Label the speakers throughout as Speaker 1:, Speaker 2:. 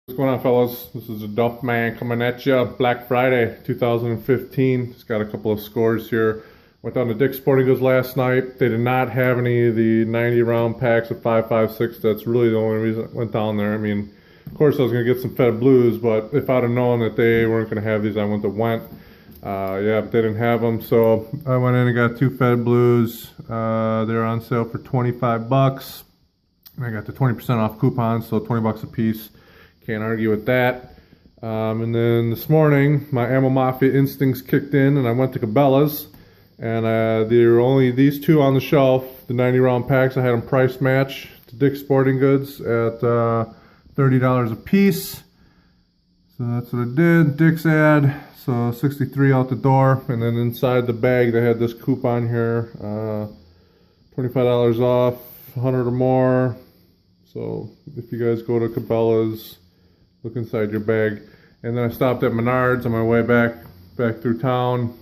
Speaker 1: What's going on, fellas? This is the Duff Man coming at you. Black Friday 2015. Just got a couple of scores here. Went down to Dick's Sporting Goods last night. They did not have any of the 90 round packs of 5.56. That's really the only reason I went down there. I mean, of course I was going to get some Fed Blues, but if I'd have known that they weren't going to have these, I wouldn't have went. Yeah, but they didn't have them, so I went in and got two Fed Blues. They're on sale for 25 bucks. I got the 20% off coupons, so 20 bucks a piece. Can't argue with that. And then this morning, my Ammo Mafia instincts kicked in, and I went to Cabela's, and there were only these two on the shelf, the 90 round packs. I had them price match to Dick's Sporting Goods at $30 a piece. So that's what I did. Dick's ad, so 63 out the door, and then inside the bag they had this coupon here, $25 off, 100 or more. So if you guys go to Cabela's, look inside your bag. And then I stopped at Menards on my way back through town.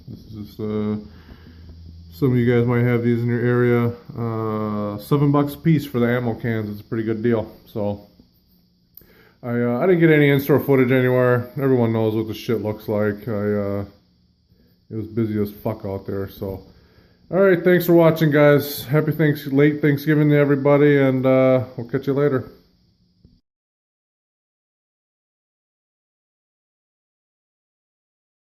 Speaker 1: This is some of you guys might have these in your area. $7 a piece for the ammo cans. It's a pretty good deal. So I didn't get any in-store footage anywhere. Everyone knows what the shit looks like. It was busy as fuck out there. So all right, thanks for watching, guys. Happy late Thanksgiving to everybody, and we'll catch you later.